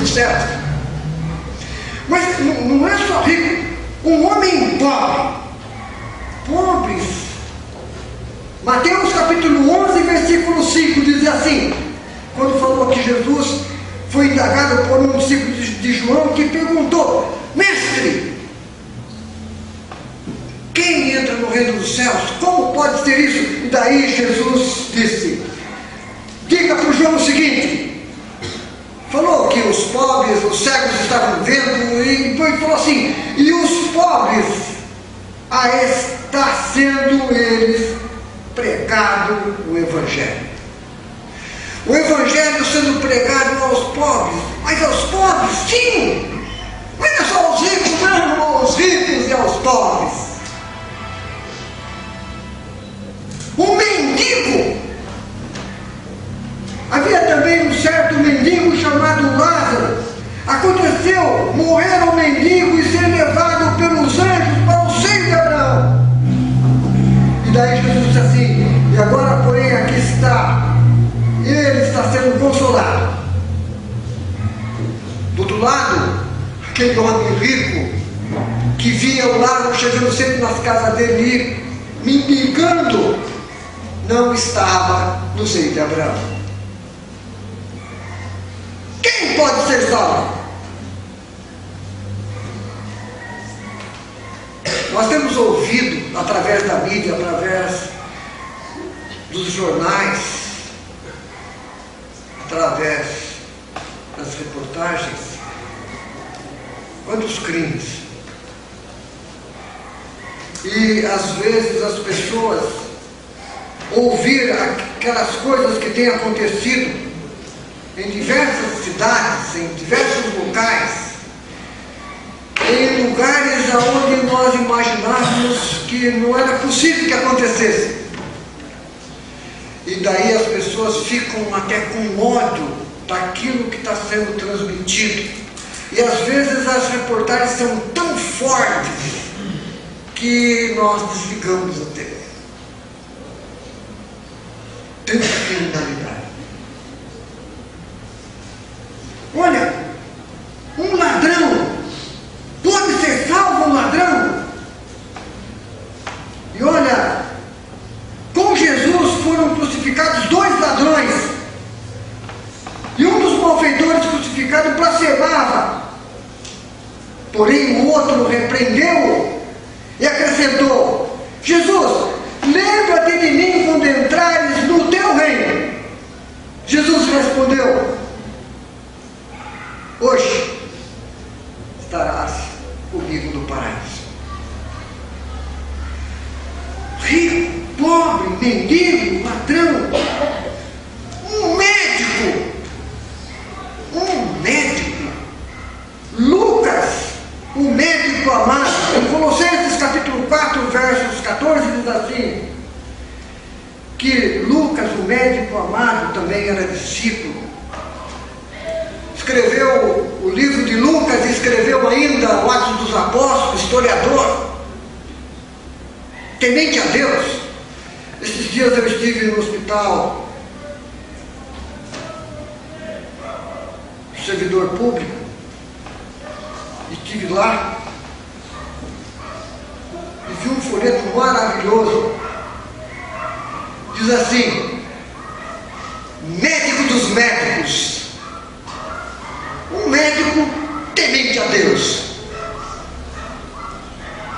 certo. Mas não é só rico, um homem pobres. Mateus capítulo 11, versículo 5 diz assim, quando falou que Jesus foi indagado por um discípulo de João que perguntou: mestre, quem entra no reino dos céus? Como pode ser isso? E daí Jesus disse: diga para o João o seguinte, falou que os pobres, os cegos estavam vendo, e depois falou assim, e os pobres, está sendo eles pregado o Evangelho. O Evangelho sendo pregado aos pobres, mas aos pobres, sim, não é só aos ricos, não, aos ricos e aos pobres. Um mendigo, havia também um certo mendigo chamado Lázaro. Aconteceu, morrer o mendigo e ser levado pelos anjos para o seio de Abraão. E daí Jesus disse assim, e agora porém aqui está, ele está sendo consolado. Do outro lado, aquele homem rico, que via o Lázaro chegando sempre nas casas dele, mendigando, não estava no seio de Abraão. Quem pode ser salvo? Nós temos ouvido através da mídia, através dos jornais, através das reportagens, quantos crimes. E às vezes as pessoas ouvir aquelas coisas que têm acontecido em diversas cidades, em diversos locais, em lugares onde nós imaginávamos que não era possível que acontecesse. E daí as pessoas ficam até com ódio daquilo que está sendo transmitido. E às vezes as reportagens são tão fortes que nós desligamos a TV. Tanta criminalidade. Olha, um ladrão, pode ser salvo um ladrão? E olha, com Jesus foram crucificados 2 ladrões. E um dos malfeitores crucificado blasfemava. Porém o outro repreendeu e acrescentou: Jesus, lembra-te de mim quando entrares no teu reino. Jesus respondeu: hoje estarás comigo no paraíso. Rico, pobre, mendigo, ladrão, um médico, Lucas, o médico amado, em Colossenses capítulo 4, versos 14, diz assim, que Lucas, o médico amado, também era discípulo. Escreveu o livro de Lucas e escreveu ainda o Atos dos Apóstolos, historiador, temente a Deus. Esses dias eu estive no hospital, servidor público, e estive lá e vi um folheto maravilhoso. Diz assim: médico dos médicos, um médico temente a Deus.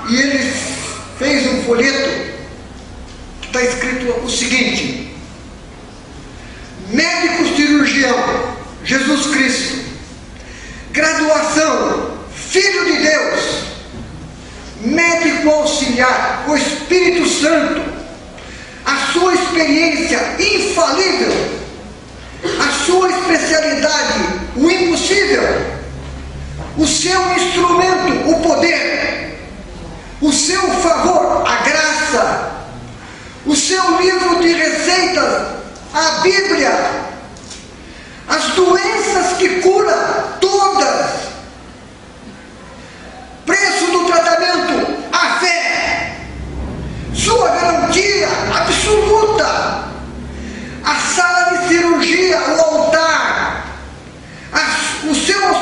E ele fez um folheto que está escrito o seguinte: médico cirurgião Jesus Cristo, graduação Filho de Deus, médico auxiliar o Espírito Santo, a sua experiência infalível, a sua especialidade, o impossível, o seu instrumento, o poder, o seu favor, a graça, o seu livro de receitas, a Bíblia, as doenças que cura, todas, preço do tratamento, a fé, sua garantia absoluta, a sala de cirurgia, o altar, o seu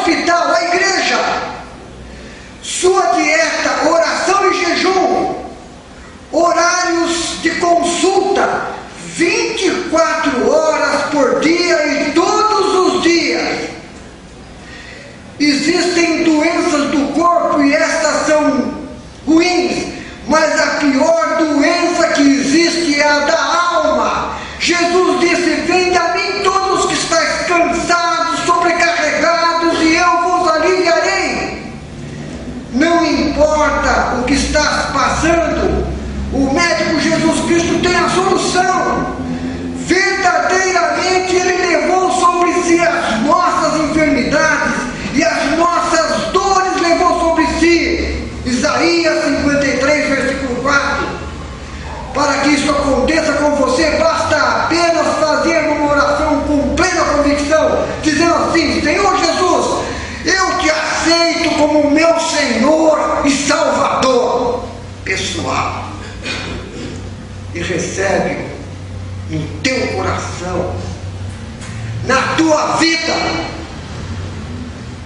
luta 24 horas por dia e todos os dias. Existem doenças do corpo e estas são ruins, mas a pior doença que existe é a da alma. Jesus disse: vinde a mim todos que estáis cansados, sobrecarregados, e eu vos aliviarei. Não importa o que estás passando, o médico Jesus Cristo tem a solução. Verdadeiramente Ele levou sobre si as nossas enfermidades e as nossas dores levou sobre si. Isaías 53, versículo 4. Para que isso aconteça com você, basta apenas fazer uma oração com plena convicção, dizendo assim: Senhor Jesus, eu te aceito como meu Senhor e Salvador pessoal. E recebe no teu coração, na tua vida.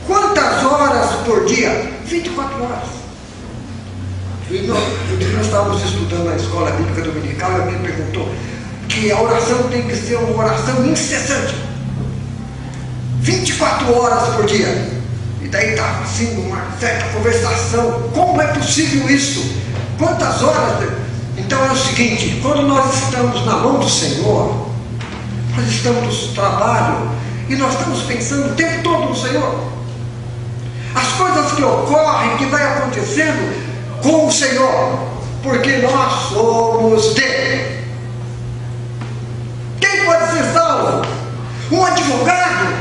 Quantas horas por dia? 24 horas. Nós estávamos estudando na escola bíblica dominical e alguém perguntou que a oração tem que ser uma oração incessante, 24 horas por dia. E daí estava assim uma certa conversação: como é possível isso? Quantas horas? Então é o seguinte: quando nós estamos na mão do Senhor, nós estamos no trabalho e nós estamos pensando o tempo todo no Senhor. As coisas que ocorrem, que vai acontecendo com o Senhor, porque nós somos dele. Quem pode ser salvo? Um advogado?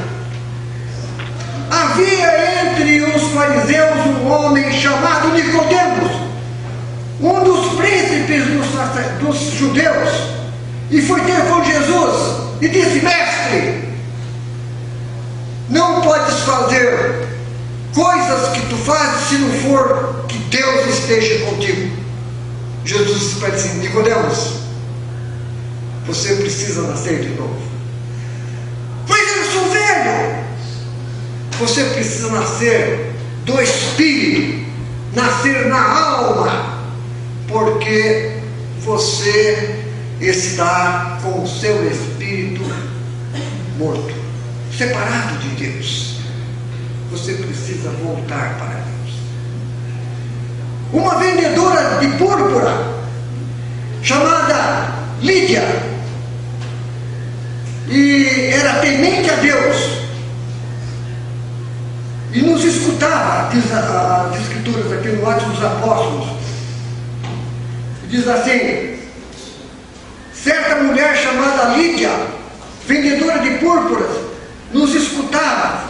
Havia entre os fariseus um homem chamado Nicodemos, um dos príncipes dos judeus, e foi ter com Jesus e disse: mestre, não podes fazer coisas que tu fazes se não for que Deus esteja contigo. Jesus disse para ele assim: Nicodemos, você precisa nascer de novo. Mas eu sou velho. Você precisa nascer do Espírito, nascer na alma, porque você está com o seu espírito morto, separado de Deus. Você precisa voltar para Deus. Uma vendedora de púrpura chamada Lídia, e era temente a Deus e nos escutava, diz as escrituras aqui no Atos dos Apóstolos, diz assim: certa mulher chamada Lídia, vendedora de púrpuras, nos escutava,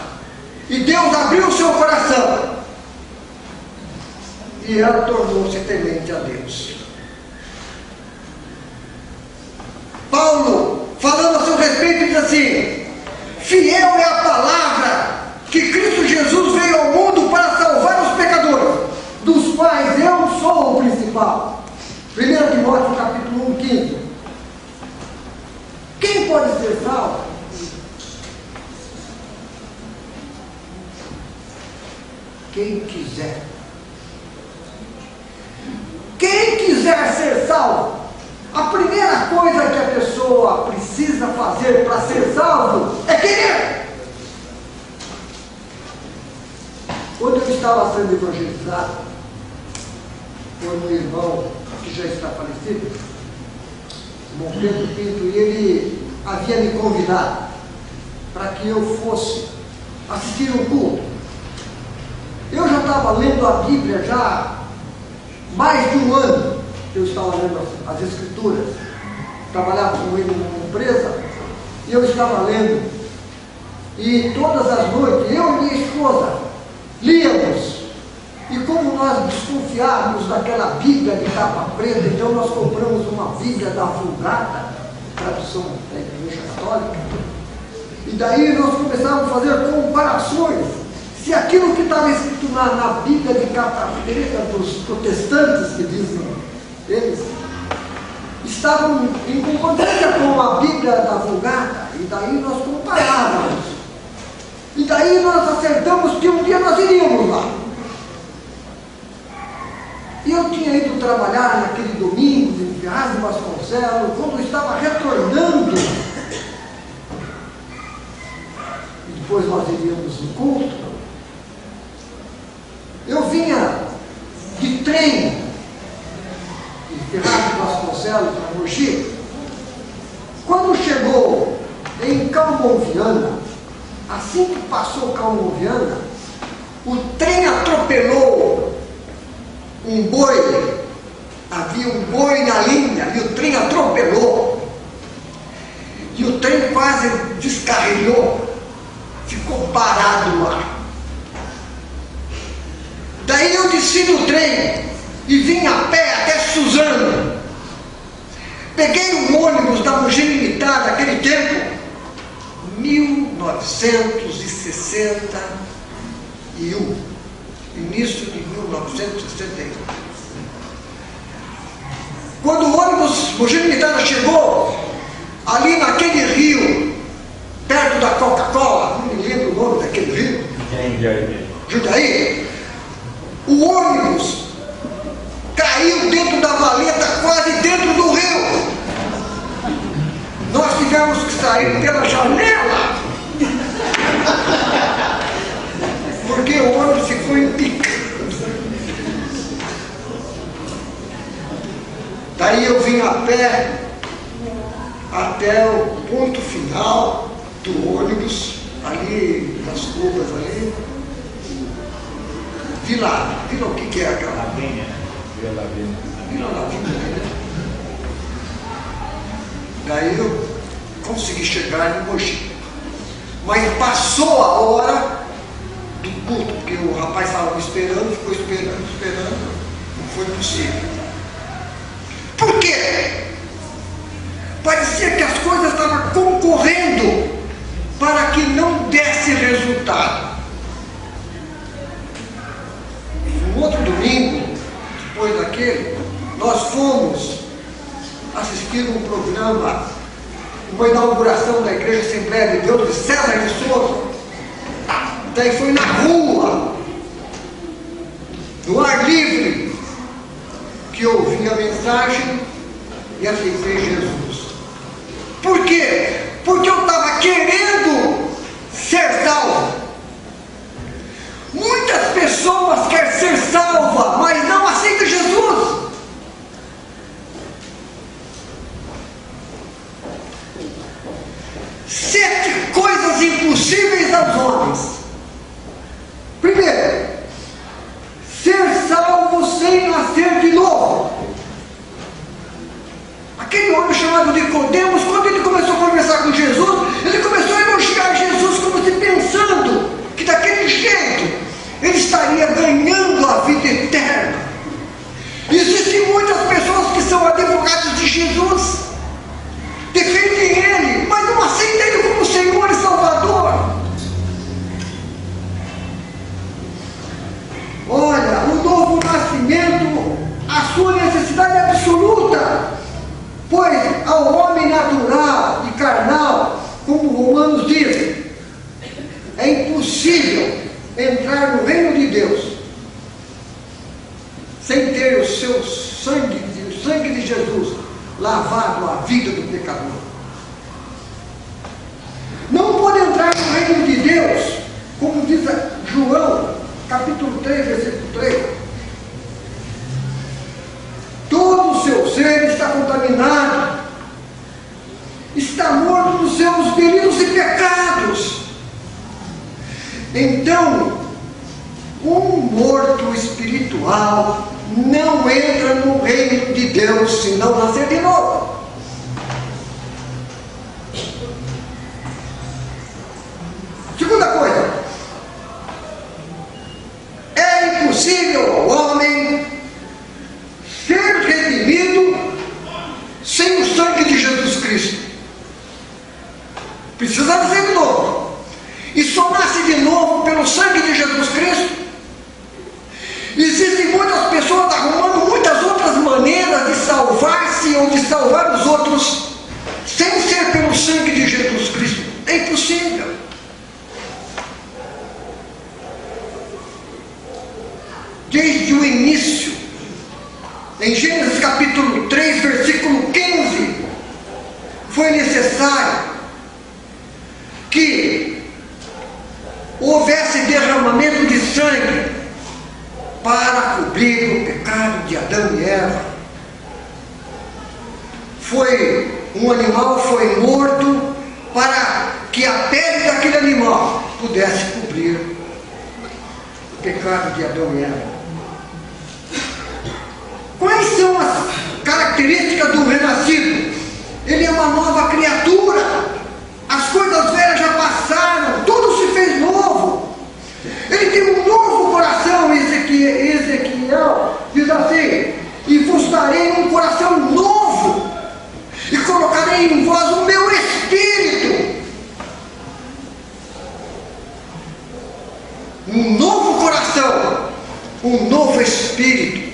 e Deus abriu o seu coração, e ela tornou-se temente a Deus. Paulo, falando a seu respeito, diz assim: fiel é a palavra que Cristo Jesus veio ao mundo para salvar os pecadores, dos quais eu sou o principal. 1 Timóteo capítulo 1:15. Quem pode ser salvo? Quem quiser. Quem quiser ser salvo, a primeira coisa que a pessoa precisa fazer para ser salvo é querer. Quando eu estava sendo evangelizado por um irmão que já está falecido, irmão Pedro Pinto, e ele havia me convidado para que eu fosse assistir um culto. Eu já estava lendo a Bíblia já há mais de um ano que eu estava lendo as Escrituras. Trabalhava com ele numa empresa e eu estava lendo, e todas as noites eu e minha esposa líamos, e como nós desconfiávamos daquela Bíblia de capa preta, então nós compramos uma Bíblia da Vulgata, tradução da Igreja Católica, e daí nós começávamos a fazer comparações, se aquilo que estava escrito na Bíblia de capa preta dos protestantes, que dizem eles, estavam em concordância com a Bíblia da Vulgata, e daí nós comparávamos. E daí nós acertamos que um dia nós iríamos lá. E eu tinha ido trabalhar naquele domingo em Ferraz de Vasconcelos. Quando estava Viana, o trem atropelou um boi, havia um boi na linha, e o trem atropelou, e o trem quase descarrilhou, ficou parado lá. Daí eu desci do trem e vim a pé até Suzano. Peguei um ônibus da Mogi Militar daquele tempo, 1961, início de 1961. Quando o ônibus Mogi Militar chegou, ali naquele rio, perto da Coca-Cola, não me lembro o nome daquele rio, Jundiaí, o ônibus caiu dentro da valeta, quase dentro do rio. Nós tivemos que sair pela janela, porque o ônibus ficou empicando. Daí eu vim a pé até o ponto final do ônibus, ali nas curvas ali. Vila o que é aquela? Lavínia. Vila Lavínia, né? Daí eu consegui chegar em Mogi. Mas passou a hora do culto, porque o rapaz estava me esperando, ficou esperando, não foi possível. Por quê? Parecia que as coisas estavam concorrendo para que não desse resultado. No outro domingo, depois daquele, nós fomos assistir um programa, uma inauguração da Igreja Assembleia de Deus de César de Souza. Daí foi na rua, no ar livre, que eu ouvi a mensagem e aceitei Jesus. Por quê? Porque eu estava querendo ser salvo. Muitas pessoas querem ser salvas, mas não aceitam Jesus. Sete coisas impossíveis aos homens. Primeiro, ser salvo sem nascer de novo. Aquele homem chamado Nicodemos, quando ele começou a conversar com Jesus, ele começou a elogiar Jesus como se pensando que daquele jeito ele estaria ganhando a vida eterna. Existem muitas pessoas que são advogados de Jesus, defendem ele, mas não aceitam ele como Senhor e Salvador. Olha, o novo nascimento, a sua necessidade é absoluta, pois ao homem natural e carnal, como Romanos diz, é impossível entrar no reino de Deus sem ter o seu sangue, o sangue de Jesus lavado a vida do pecador. Não pode entrar no reino de Deus, como diz João, capítulo 3, versículo 3. Todo o seu ser está contaminado, está morto nos seus delitos e pecados. Então, um morto espiritual não entra no reino de Deus se não nascer de novo. Segunda coisa, é impossível ao homem ser redimido sem o sangue de Jesus Cristo. Precisa nascer de novo. E só nasce de novo pelo sangue de Jesus Cristo. Existem muitas pessoas arrumando muitas outras maneiras de salvar-se ou de salvar os outros, sem ser pelo sangue de Jesus Cristo. É impossível. Desde o início, em Gênesis capítulo 3, versículo 15, foi necessário que houvesse derramamento de sangue para cobrir o pecado de Adão e Eva. Um animal foi morto para que a pele daquele animal pudesse cobrir pecado de Adão e Eva. Quais são as características do renascido? Ele é uma nova criatura. As coisas velhas já passaram, tudo se fez novo. Ele tem um novo coração. Ezequiel diz assim: e vos darei um coração novo, e colocarei em vós o meu espírito. Um novo coração, um novo espírito.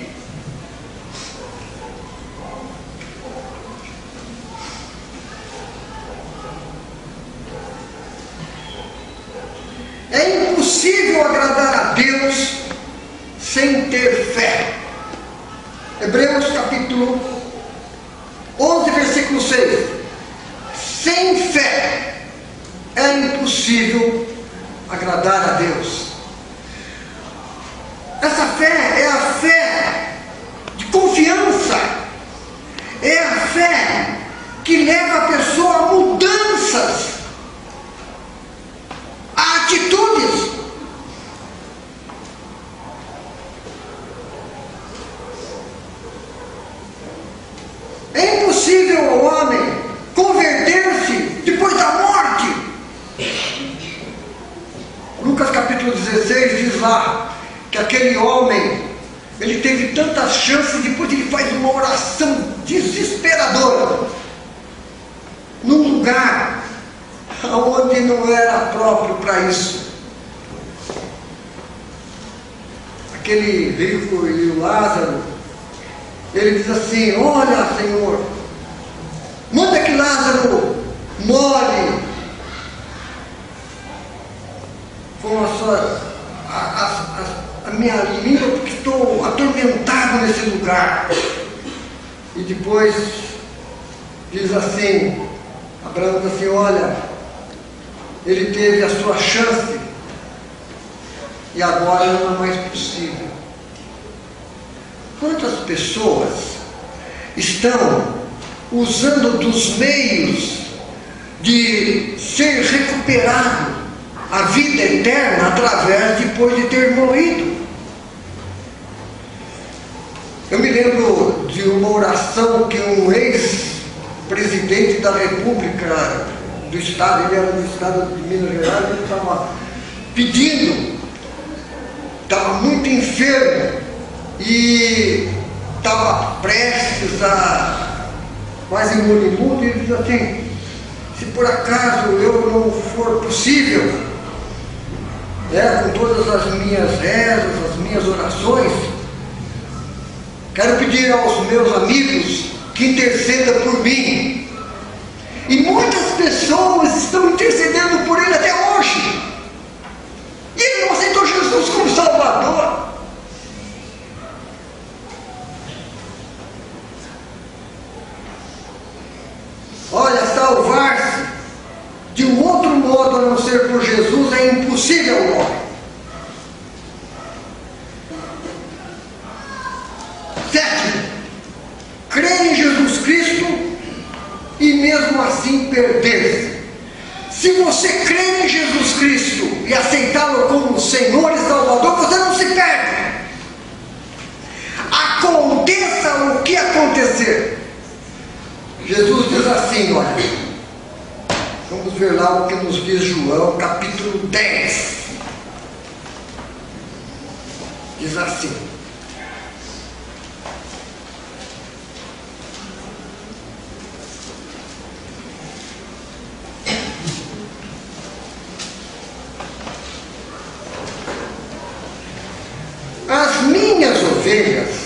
É impossível agradar a Deus sem ter fé. Hebreus capítulo 11, versículo 6. Sem fé é impossível agradar a Deus. Essa fé é a fé de confiança. É a fé que leva a pessoa a mudanças, a atitudes. É impossível ao homem converter-se depois da morte. Lucas capítulo 16 diz lá que aquele homem, ele teve tantas chances, depois ele faz uma oração desesperadora num lugar onde não era próprio para isso. Aquele rico e o Lázaro, ele diz assim: olha, Senhor, manda que Lázaro molhe com a minha língua, porque estou atormentado nesse lugar. E depois diz assim, Abraão diz assim: olha, ele teve a sua chance e agora não é mais possível. Quantas pessoas estão usando dos meios de ser recuperado a vida eterna através depois de ter morrido? Eu me lembro de uma oração que um ex-presidente da República do Estado, ele era do Estado de Minas Gerais, ele estava pedindo, estava muito enfermo e estava prestes a quase moribundo, e ele diz assim: se por acaso eu não for possível, com todas as minhas rezas, as minhas orações, quero pedir aos meus amigos que intercedam por mim. E muitas pessoas estão intercedendo por ele até hoje. E ele não aceitou Jesus como Salvador. Olha, salvar-se de um outro modo a não ser por Jesus é impossível ao homem. Sétimo, crer em Jesus Cristo e mesmo assim perder-se. Se você crer em Jesus Cristo e aceitá-lo como Senhor e Salvador, você não se perde. Aconteça o que acontecer. Jesus diz assim, olha, vamos ver lá o que nos diz João, capítulo 10. Diz assim: as minhas ovelhas